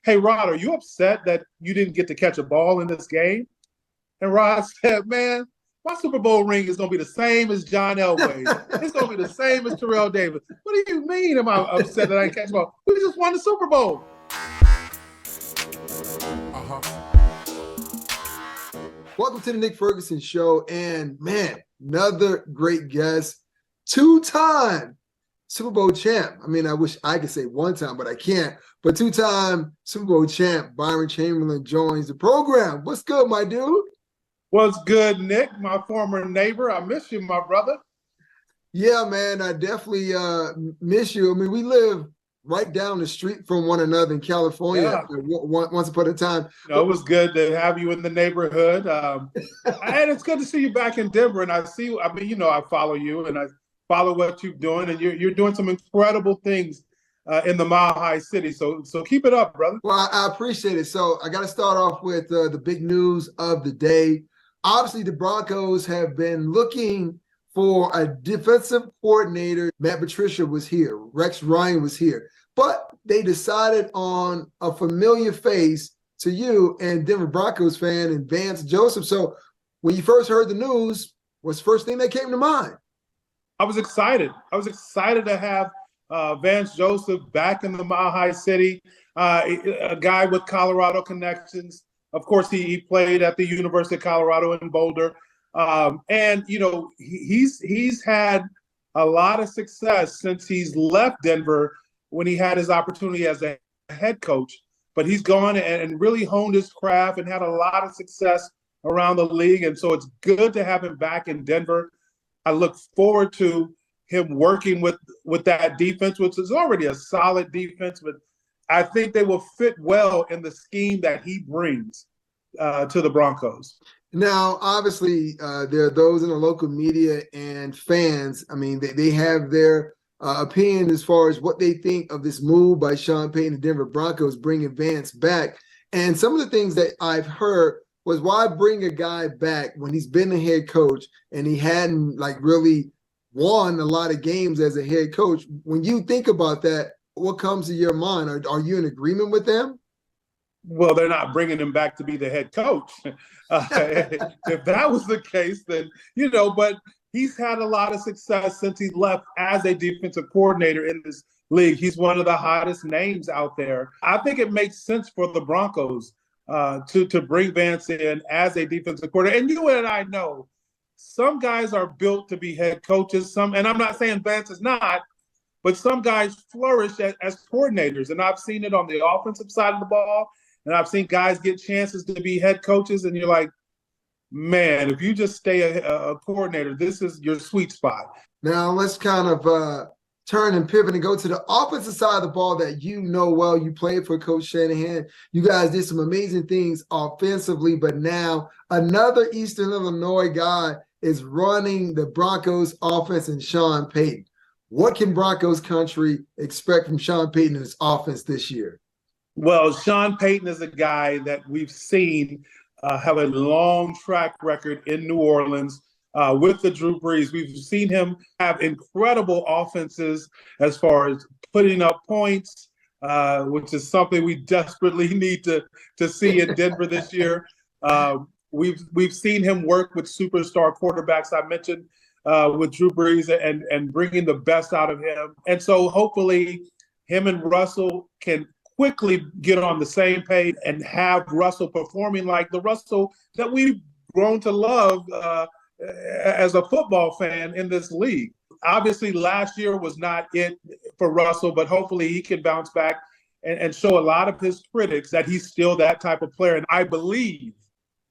"Hey, Rod, are you upset that you didn't get to catch a ball in this game?" And Rod said, "Man, my Super Bowl ring is going to be the same as John Elway's. It's going to be the same as Terrell Davis. What do you mean am I upset that I didn't catch the ball? We just won the Super Bowl." Welcome to the Nick Ferguson Show. And man, another great guest, two-time Super Bowl champ. I mean, I wish I could say one time, but I can't. But two-time Super Bowl champ Byron Chamberlain joins the program. What's good, my dude? What's good, Nick, my former neighbor? I miss you, my brother. Yeah, man, I definitely miss you. I mean, we live right down the street from one another in California once upon a time. It was good to have you in the neighborhood. And it's good to see you back in Denver. And I follow you and I follow what you're doing. And you're doing some incredible things in the Mile High City. So keep it up, brother. Well, I appreciate it. So I got to start off with the big news of the day. Obviously, the Broncos have been looking for a defensive coordinator. Matt Patricia was here. Rex Ryan was here. But they decided on a familiar face to you and Denver Broncos fan and Vance Joseph. So when you first heard the news, what's the first thing that came to mind? I was excited. I was excited to have Vance Joseph back in the Mile High City, a guy with Colorado connections. Of course, he played at the University of Colorado in Boulder. And, he's had a lot of success since he's left Denver when he had his opportunity as a head coach. But he's gone and really honed his craft and had a lot of success around the league. And so it's good to have him back in Denver. I look forward to him working with that defense, which is already a solid defense, but I think they will fit well in the scheme that he brings to the Broncos. Now, obviously, there are those in the local media and fans. I mean, they have their opinion as far as what they think of this move by Sean Payton and Denver Broncos bringing Vance back. And some of the things that I've heard was, why bring a guy back when he's been the head coach and he hadn't really won a lot of games as a head coach? When you think about that, what comes to your mind? Are you in agreement with them? Well, they're not bringing him back to be the head coach. If that was the case, then, but he's had a lot of success since he left as a defensive coordinator in this league. He's one of the hottest names out there. I think it makes sense for the Broncos to bring Vance in as a defensive coordinator. And you and I know some guys are built to be head coaches. And I'm not saying Vance is not, but some guys flourish as coordinators. And I've seen it on the offensive side of the ball. And I've seen guys get chances to be head coaches. And you're like, man, if you just stay a coordinator, this is your sweet spot. Now let's kind of turn and pivot and go to the offensive side of the ball that you know well. You played for Coach Shanahan. You guys did some amazing things offensively, but now another Eastern Illinois guy is running the Broncos offense, and Sean Payton. What can Broncos country expect from Sean Payton and his offense this year? Well, Sean Payton is a guy that we've seen have a long track record in New Orleans with the Drew Brees. We've seen him have incredible offenses as far as putting up points, which is something we desperately need to see in Denver this year. We've seen him work with superstar quarterbacks. I mentioned with Drew Brees and bringing the best out of him. And so hopefully him and Russell can quickly get on the same page and have Russell performing like the Russell that we've grown to love as a football fan in this league. Obviously, last year was not it for Russell, but hopefully he can bounce back and show a lot of his critics that he's still that type of player. And I believe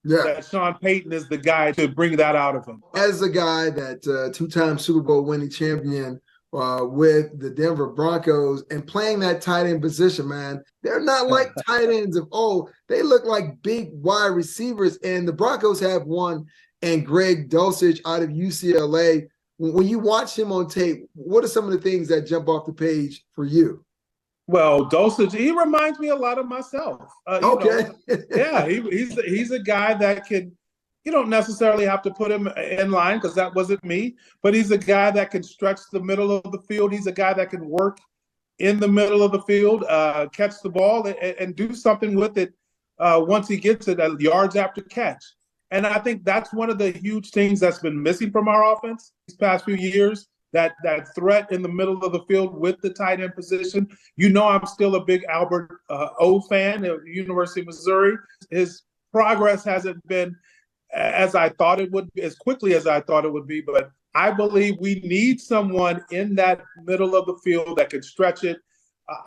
that Sean Payton is the guy to bring that out of him. As a guy that two-time Super Bowl winning champion with the Denver Broncos and playing that tight end position, man, they're not like tight ends of old. They look like big wide receivers, and the Broncos have one, and Greg Dulcich out of UCLA. When you watch him on tape, what are some of the things that jump off the page for you? Well, Dulcich, he reminds me a lot of myself. He's a guy that can, you don't necessarily have to put him in line because that wasn't me, but he's a guy that can stretch the middle of the field. He's a guy that can work in the middle of the field, catch the ball and do something with it once he gets it, yards after catch. And I think that's one of the huge things that's been missing from our offense these past few years, that threat in the middle of the field with the tight end position. You know, I'm still a big Albert O fan of University of Missouri. His progress hasn't been as I thought it would be, as quickly as I thought it would be, but I believe we need someone in that middle of the field that could stretch it,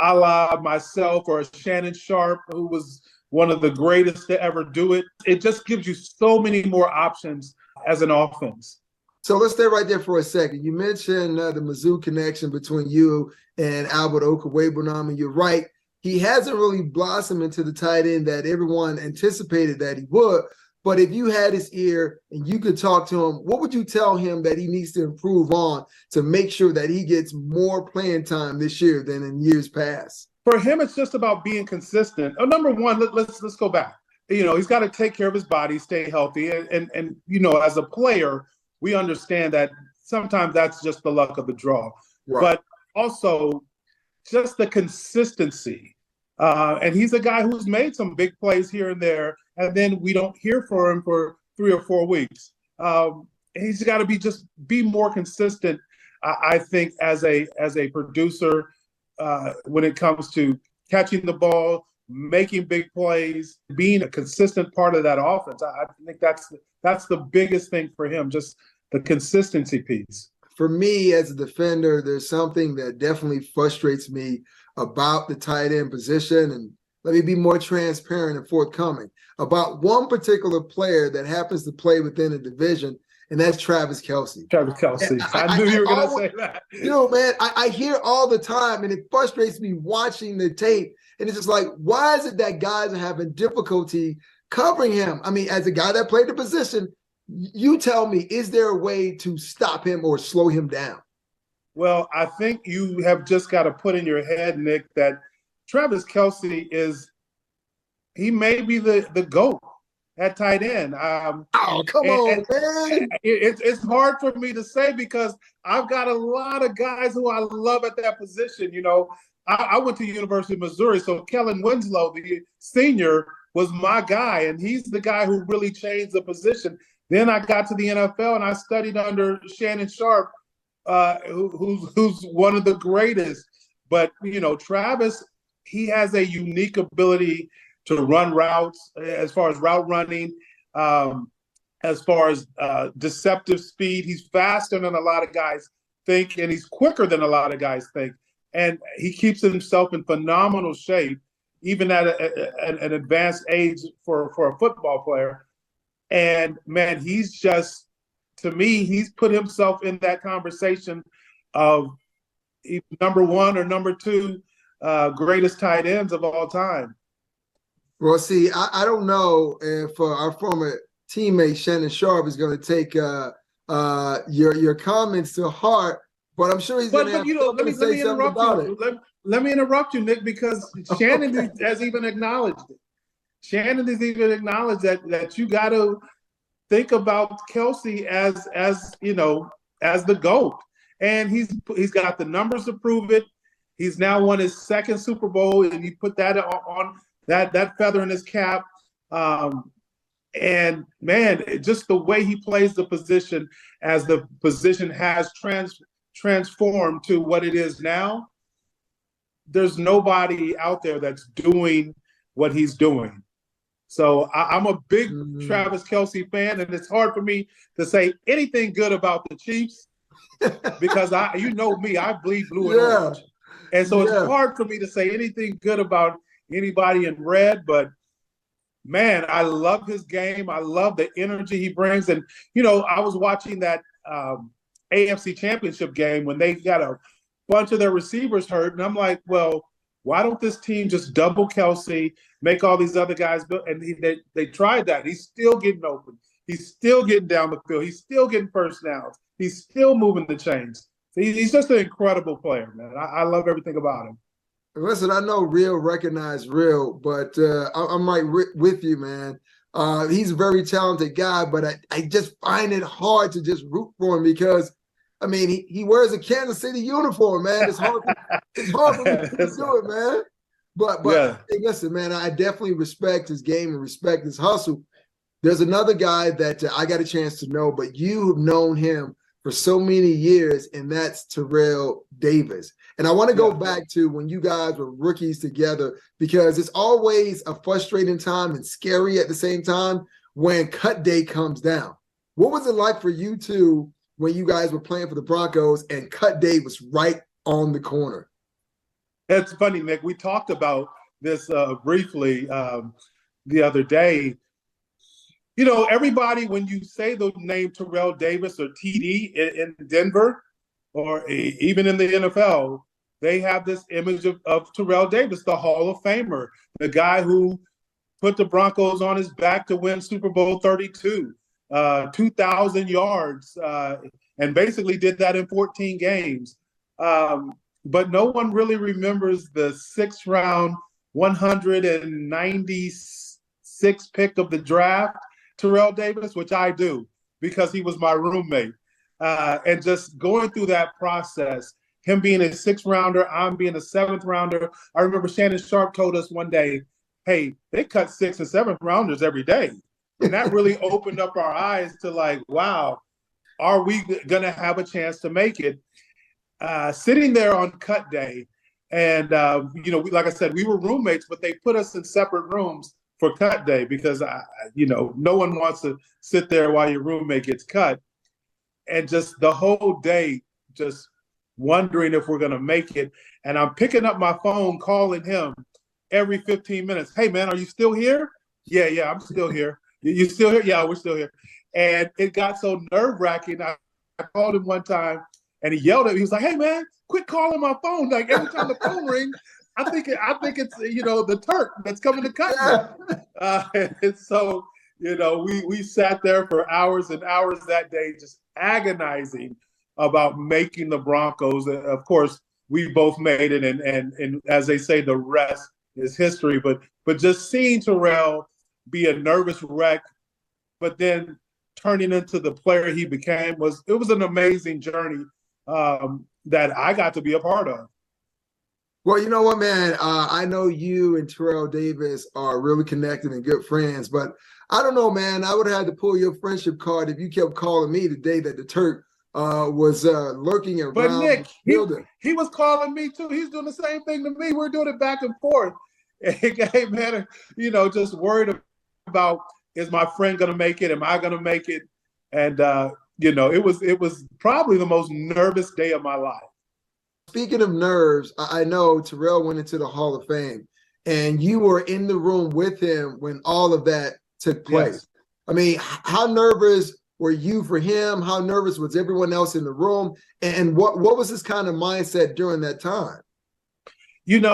a la myself or Shannon Sharp, who was one of the greatest to ever do it. It just gives you so many more options as an offense. So let's stay right there for a second. You mentioned the Mizzou connection between you and Albert Okwuegbunam, and you're right. He hasn't really blossomed into the tight end that everyone anticipated that he would. But if you had his ear and you could talk to him, what would you tell him that he needs to improve on to make sure that he gets more playing time this year than in years past? For him, it's just about being consistent. Number one, let's go back. You know, he's got to take care of his body, stay healthy. And you know, as a player, we understand that sometimes that's just the luck of the draw. Right. But also just the consistency. And he's a guy who's made some big plays here and there, and then we don't hear from him for 3 or 4 weeks. He's got to be more consistent, I think, as a producer when it comes to catching the ball, making big plays, being a consistent part of that offense. I think that's the biggest thing for him, just the consistency piece. For me as a defender, there's something that definitely frustrates me about the tight end position. And let me be more transparent and forthcoming about one particular player that happens to play within a division, and that's Travis Kelce. Travis Kelce. I knew you were going to say that. You know, man, I hear all the time, and it frustrates me watching the tape. And it's just like, why is it that guys are having difficulty covering him? I mean, as a guy that played the position, you tell me, is there a way to stop him or slow him down? Well, I think you have just got to put in your head, Nick, that Travis Kelce he may be the GOAT at tight end. Come on, man. It's hard for me to say because I've got a lot of guys who I love at that position. You know, I went to University of Missouri, so Kellen Winslow, the senior, was my guy, and he's the guy who really changed the position. Then I got to the NFL, and I studied under Shannon Sharp, who's one of the greatest. But, you know, Travis, he has a unique ability to run routes as far as route running, as far as deceptive speed. He's faster than a lot of guys think, and he's quicker than a lot of guys think. And he keeps himself in phenomenal shape, even at an advanced age for a football player. And, man, he's just, to me, he's put himself in that conversation of number one or number two greatest tight ends of all time. Well, see, I don't know if our former teammate Shannon Sharp is going to take your comments to heart, but I'm sure he's going to have to say something about it. Let me interrupt you, Nick, because Shannon has even acknowledged it. Shannon has even acknowledged that you got to think about Kelce as you know, as the GOAT, and he's got the numbers to prove it. He's now won his second Super Bowl, and he put that on that feather in his cap. And man, just the way he plays the position, as the position has transformed to what it is now, there's nobody out there that's doing what he's doing. So I'm a big Travis Kelce fan, and it's hard for me to say anything good about the Chiefs because you know me, I bleed blue and orange. And so it's hard for me to say anything good about anybody in red, but man, I love his game. I love the energy he brings. And, you know, I was watching that AFC Championship game when they got a bunch of their receivers hurt, and I'm like, well, why don't this team just double Kelce, make all these other guys build? And they tried that. He's still getting open. He's still getting down the field. He's still getting first downs. He's still moving the chains. So he's just an incredible player, man. I love everything about him. Listen, I know real recognize real, but I'm right with you, man. He's a very talented guy, but I just find it hard to just root for him because I mean, he wears a Kansas City uniform, man. It's hard for me to do it, man. But Yeah. hey, listen, man, I definitely respect his game and respect his hustle. There's another guy that I got a chance to know, but you have known him for so many years, and that's Terrell Davis. And I want to go back to when you guys were rookies together, because it's always a frustrating time and scary at the same time when cut day comes down. What was it like for you two when you guys were playing for the Broncos and cut day was right on the corner? It's funny, Nick. We talked about this briefly the other day. You know, everybody, when you say the name Terrell Davis or TD in Denver or even in the NFL, they have this image of Terrell Davis, the Hall of Famer, the guy who put the Broncos on his back to win Super Bowl 32, 2,000 yards, and basically did that in 14 games. But no one really remembers the sixth round, 196 pick of the draft, Terrell Davis, which I do because he was my roommate. And just going through that process, him being a sixth rounder, I'm being a seventh rounder. I remember Shannon Sharp told us one day, hey, they cut sixth and seventh rounders every day. And that really opened up our eyes to like, wow, are we going to have a chance to make it? Sitting there on cut day, and like I said, we were roommates, but they put us in separate rooms for cut day because no one wants to sit there while your roommate gets cut, and just the whole day, just wondering if we're going to make it. And I'm picking up my phone, calling him every 15 minutes. Hey man, are you still here? Yeah, I'm still here. You still here? Yeah, we're still here. And it got so nerve-wracking. I called him one time. And he yelled at me. He was like, "Hey man, quit calling my phone! Like every time the phone rings, I think it's the Turk that's coming to cut me." And so we sat there for hours and hours that day, just agonizing about making the Broncos. Of course, we both made it, and as they say, the rest is history. But just seeing Terrell be a nervous wreck, but then turning into the player he became was an amazing journey. That I got to be a part of. Well, you know what, man? I know you and Terrell Davis are really connected and good friends, but I don't know, man. I would have had to pull your friendship card if you kept calling me the day that the Turk was lurking around. But Nick, he was calling me too. He's doing the same thing to me. We're doing it back and forth. Hey, man, just worried about, is my friend going to make it? Am I going to make it? And, it was probably the most nervous day of my life. Speaking of nerves, I know Terrell went into the Hall of Fame, and you were in the room with him when all of that took place. Yes. I mean, how nervous were you for him? How nervous was everyone else in the room? And what was his kind of mindset during that time? We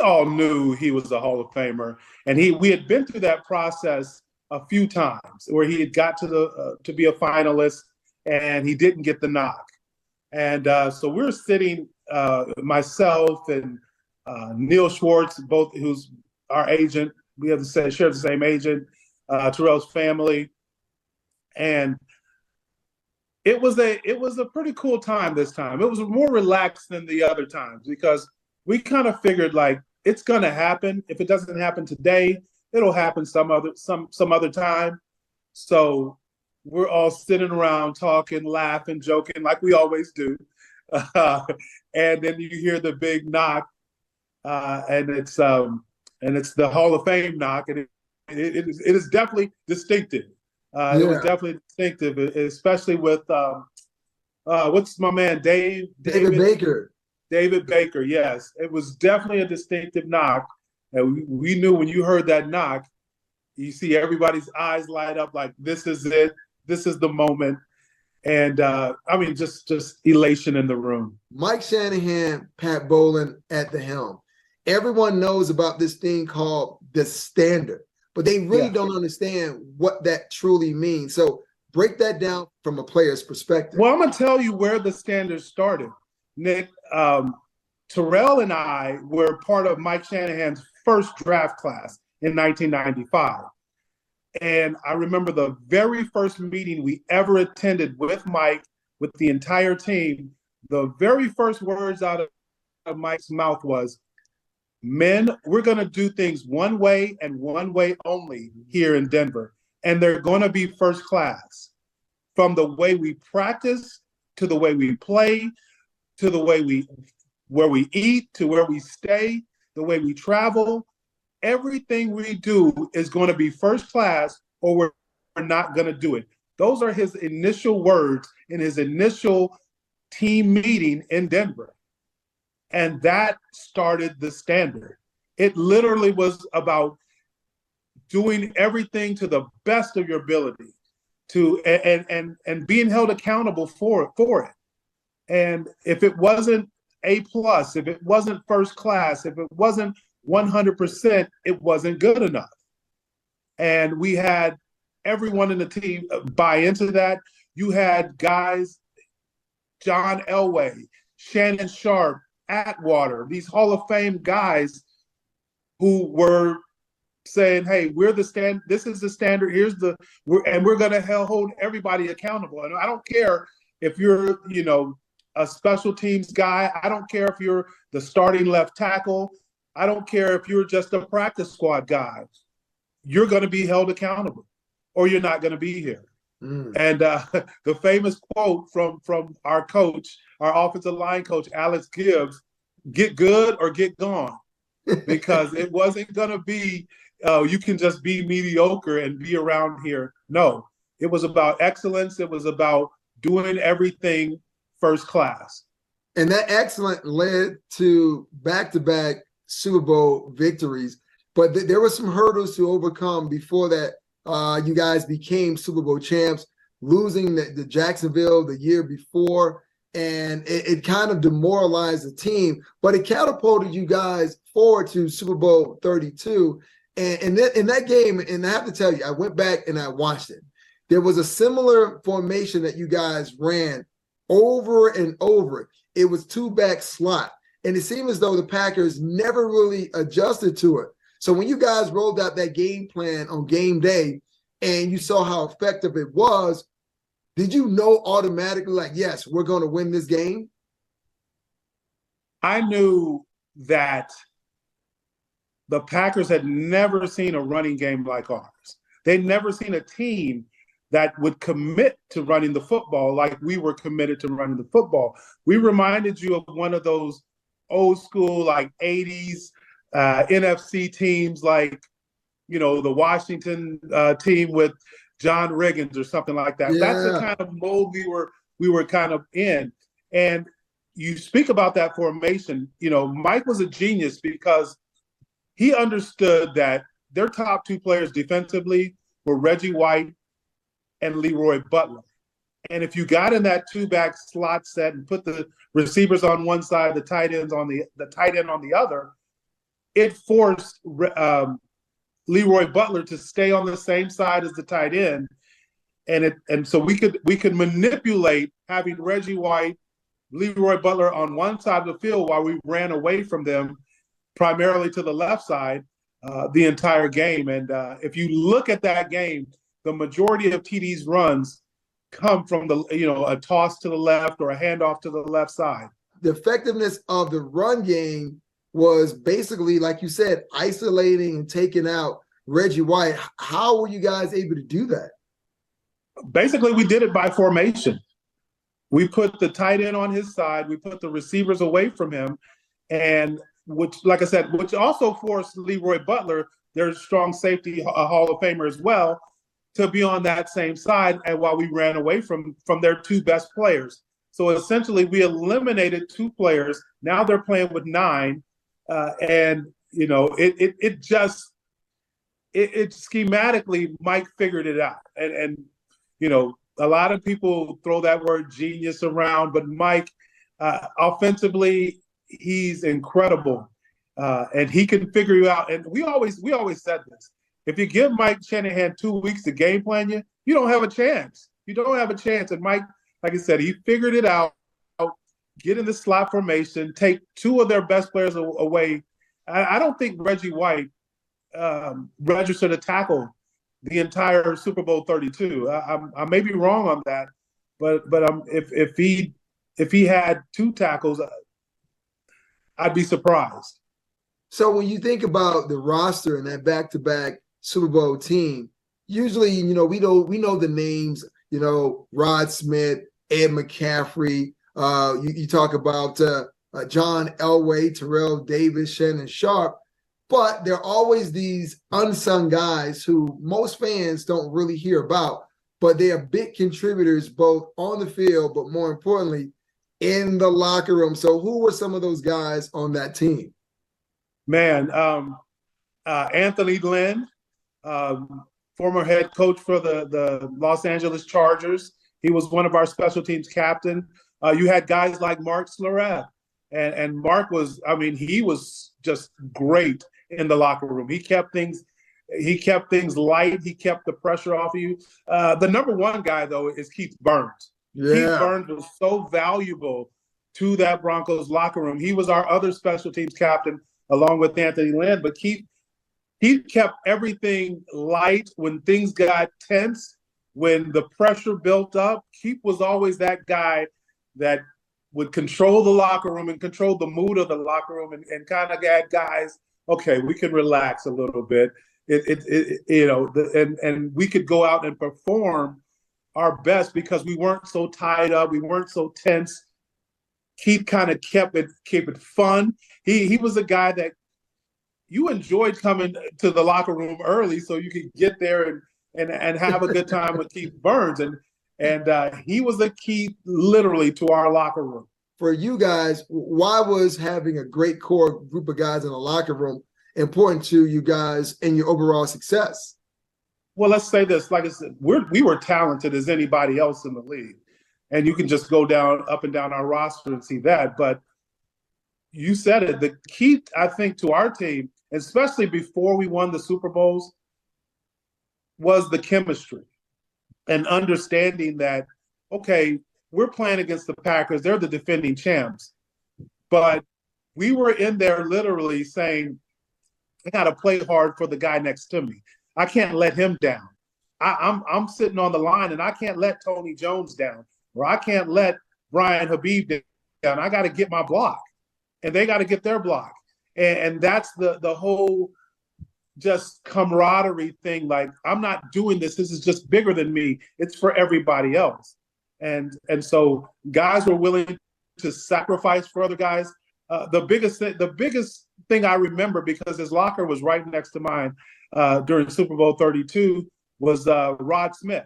all knew he was a Hall of Famer, and we had been through that process a few times where he had got to be a finalist and he didn't get the knock. And so we're sitting, myself and Neil Schwartz, both who's our agent. We have share the same agent, Terrell's family. And it was a pretty cool time this time. It was more relaxed than the other times because we kind of figured like it's going to happen. If it doesn't happen today, it'll happen some other time. So we're all sitting around talking, laughing, joking like we always do. And then you hear the big knock, and it's the Hall of Fame knock, and it is definitely distinctive. It was definitely distinctive, especially with what's my man David Baker. David Baker, yes, it was definitely a distinctive knock. And we knew when you heard that knock, you see everybody's eyes light up like, this is it. This is the moment. And just elation in the room. Mike Shanahan, Pat Bowlen at the helm. Everyone knows about this thing called the standard, but they really don't understand what that truly means. So break that down from a player's perspective. Well, I'm going to tell you where the standard started, Nick. Terrell and I were part of Mike Shanahan's first draft class in 1995. And I remember the very first meeting we ever attended with Mike with the entire team, the very first words out of Mike's mouth was, "Men, we're going to do things one way and one way only here in Denver. And they're going to be first class. From the way we practice, to the way we play, to the way where we eat, to where we stay, the way we travel. Everything we do is going to be first class, or we're not going to do it." Those are his initial words in his initial team meeting in Denver. And that started the standard. It literally was about doing everything to the best of your ability, and being held accountable for it. And if it wasn't A+, if it wasn't first class, if it wasn't 100%, it wasn't good enough. And we had everyone in the team buy into that. You had guys, John Elway, Shannon Sharp, Atwater, these Hall of Fame guys who were saying, "Hey, this is the standard. We're going to hold everybody accountable." And I don't care if you're, a special teams guy. I don't care if you're the starting left tackle. I don't care if you're just a practice squad guy. You're going to be held accountable, or you're not going to be here. And the famous quote from our coach, our offensive line coach, Alex Gibbs, "Get good or get gone," because it wasn't going to be, you can just be mediocre and be around here. No, it was about excellence. It was about doing everything first class. And that excellence led to back-to-back Super Bowl victories. But there were some hurdles to overcome before that. You guys became Super Bowl champs, losing the Jacksonville the year before, and it kind of demoralized the team, but it catapulted you guys forward to Super Bowl 32. And in that game, and I have to tell you, I went back and I watched it. There was a similar formation that you guys ran over and over. It was two-back slot, and it seemed as though the Packers never really adjusted to it. So when you guys rolled out that game plan on game day and you saw how effective it was, did you know automatically, like, yes, we're going to win this game? I knew that the Packers had never seen a running game like ours. They'd never seen a team that would commit to running the football like we were committed to running the football. We reminded you of one of those old school, like 80s NFC teams, like, the Washington team with John Riggins or something like that. Yeah. That's the kind of mold we were kind of in. And you speak about that formation. Mike was a genius because he understood that their top two players defensively were Reggie White and Leroy Butler. And if you got in that two-back slot set and put the receivers on one side, the tight end on the other, it forced Leroy Butler to stay on the same side as the tight end, and so we could manipulate having Reggie White, Leroy Butler on one side of the field while we ran away from them, primarily to the left side, the entire game. And if you look at that game, the majority of TD's runs come from a toss to the left or a handoff to the left side. The effectiveness of the run game was basically, like you said, isolating and taking out Reggie White. How were you guys able to do that? Basically, we did it by formation. We put the tight end on his side. We put the receivers away from him. And which also forced Leroy Butler, their strong safety, a Hall of Famer as well, to be on that same side, and while we ran away from their two best players. So essentially, we eliminated two players. Now they're playing with 9. And it schematically, Mike figured it out. And a lot of people throw that word genius around, but Mike, offensively, he's incredible, and he can figure you out. And we always said this: if you give Mike Shanahan 2 weeks to game plan you, you don't have a chance. You don't have a chance. And Mike, like I said, he figured it out. Get in the slot formation, take two of their best players away. I don't think Reggie White registered a tackle the entire Super Bowl 32. I may be wrong on that, but if he had 2 tackles, I'd be surprised. So when you think about the roster and that back-to-back Super Bowl team, usually, we know the names, Rod Smith, Ed McCaffrey. You talk about John Elway, Terrell Davis, Shannon Sharp, but there are always these unsung guys who most fans don't really hear about, but they are big contributors both on the field, but more importantly, in the locker room. So who were some of those guys on that team? Man, Anthony Lynn, former head coach for the Los Angeles Chargers. He was one of our special teams captain. You had guys like Mark Slaughter, and Mark was, he was just great in the locker room. He kept things light. He kept the pressure off of you. The number one guy, though, is Keith Burns. Yeah. Keith Burns was so valuable to that Broncos locker room. He was our other special teams captain along with Anthony Lynn, but Keith kept everything light when things got tense, when the pressure built up. Keith was always that guy that would control the locker room and control the mood of the locker room and kind of had guys, okay, we can relax a little bit. And we could go out and perform our best because we weren't so tied up, we weren't so tense. Keith kind of kept it fun. He was a guy that you enjoyed coming to the locker room early so you could get there and have a good time with Keith Burns. And he was the key literally to our locker room. For you guys, why was having a great core group of guys in the locker room important to you guys and your overall success? Well, let's say this. Like I said, we were talented as anybody else in the league. And you can just go up and down our roster and see that. But you said it. The key, I think, to our team, especially before we won the Super Bowls, was the chemistry and understanding that, okay, we're playing against the Packers. They're the defending champs. But we were in there literally saying, I got to play hard for the guy next to me. I can't let him down. I'm sitting on the line, and I can't let Tony Jones down, or I can't let Brian Habib down. I got to get my block, and they got to get their block. And that's the whole just camaraderie thing. Like, I'm not doing this. This is just bigger than me. It's for everybody else. And so guys were willing to sacrifice for other guys. The biggest thing I remember, because his locker was right next to mine during Super Bowl 32, was Rod Smith.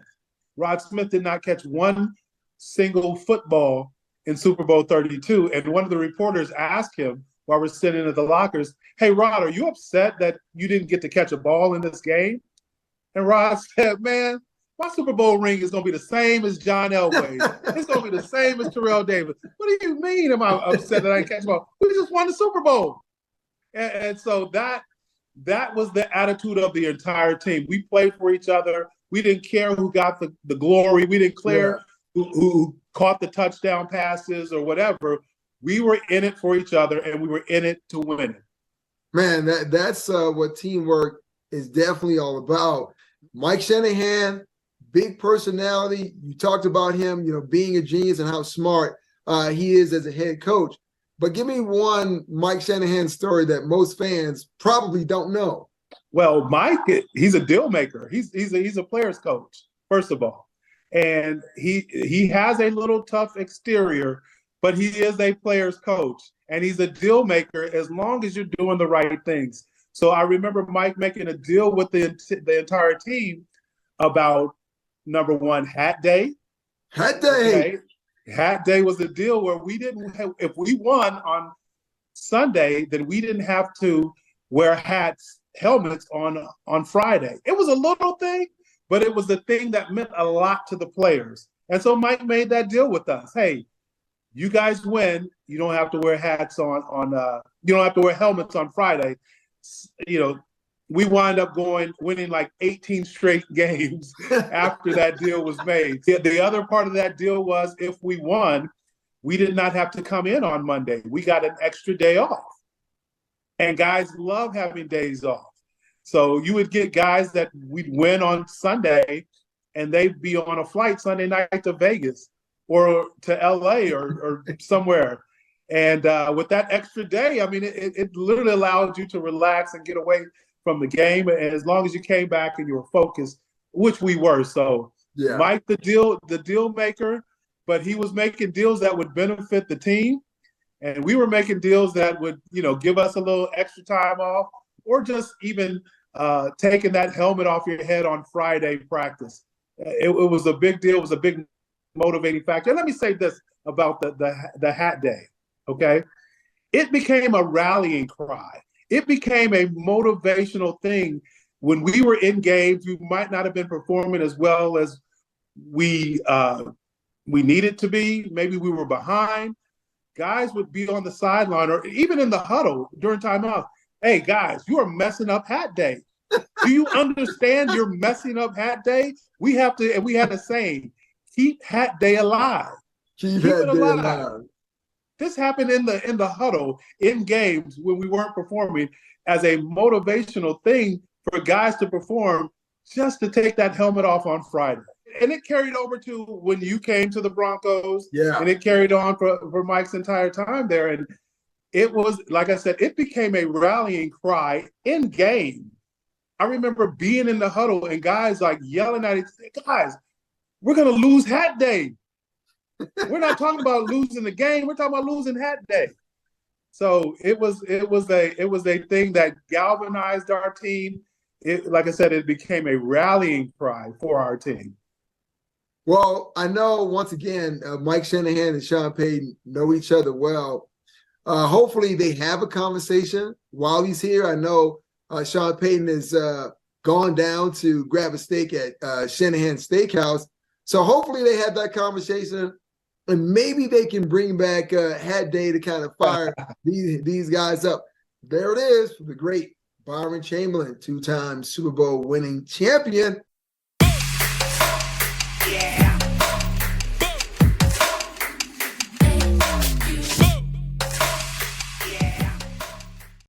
Rod Smith did not catch one single football in Super Bowl 32. And one of the reporters asked him while we're sitting at the lockers, hey, Rod, are you upset that you didn't get to catch a ball in this game? And Rod said, man, my Super Bowl ring is going to be the same as John Elway. It's going to be the same as Terrell Davis. What do you mean am I upset that I didn't catch a ball? We just won the Super Bowl. And so that was the attitude of the entire team. We played for each other. We didn't care who got the glory. We didn't care who caught the touchdown passes or whatever. We were in it for each other, and we were in it to win it. Man, that's what teamwork is definitely all about. Mike Shanahan, big personality. You talked about him, being a genius and how smart he is as a head coach. But give me one Mike Shanahan story that most fans probably don't know. Well, Mike, he's a deal maker. He's a player's coach, first of all. And he has a little tough exterior, but he is a player's coach. And he's a deal maker as long as you're doing the right things. So I remember Mike making a deal with the entire team about, number one, hat day. Hat day. Okay? Hat day was a deal where if we won on Sunday, then we didn't have to wear helmets on Friday. It was a little thing, but it was the thing that meant a lot to the players. And so Mike made that deal with us. Hey, you guys win. You don't have to wear hats you don't have to wear helmets on Friday. We wind up winning like 18 straight games after that deal was made. The other part of that deal was, if we won, we did not have to come in on Monday. We got an extra day off. And guys love having days off. So you would get guys that we'd win on Sunday, and they'd be on a flight Sunday night to Vegas. or to LA or somewhere. And with that extra day, I mean, it literally allowed you to relax and get away from the game. And as long as you came back and you were focused, which we were. So Yeah. Mike, the deal maker, but he was making deals that would benefit the team. And we were making deals that would, give us a little extra time off, or just even taking that helmet off your head on Friday practice. It was a big deal. It was a big motivating factor. And let me say this about the hat day, okay? It became a rallying cry. It became a motivational thing. When we were in games, we might not have been performing as well as we needed to be. Maybe we were behind. Guys would be on the sideline or even in the huddle during timeout. Hey, guys, you are messing up hat day. Do you understand you're messing up hat day? We had a saying, keep hat day alive. Keep it alive. This happened in the huddle, in games when we weren't performing, as a motivational thing for guys to perform, just to take that helmet off on Friday. And it carried over to when you came to the Broncos. Yeah. And it carried on for Mike's entire time there. And it was, like I said, it became a rallying cry in game. I remember being in the huddle and guys like yelling at each other, guys, we're going to lose hat day. We're not talking about losing the game. We're talking about losing hat day. So it was a thing that galvanized our team. Like I said, it became a rallying cry for our team. Well, I know, once again, Mike Shanahan and Sean Payton know each other well. Hopefully they have a conversation while he's here. I know Sean Payton has gone down to grab a steak at Shanahan's Steakhouse. So hopefully they have that conversation, and maybe they can bring back Hat Day to kind of fire these guys up. There it is for the great Byron Chamberlain, two-time Super Bowl winning champion. Yeah.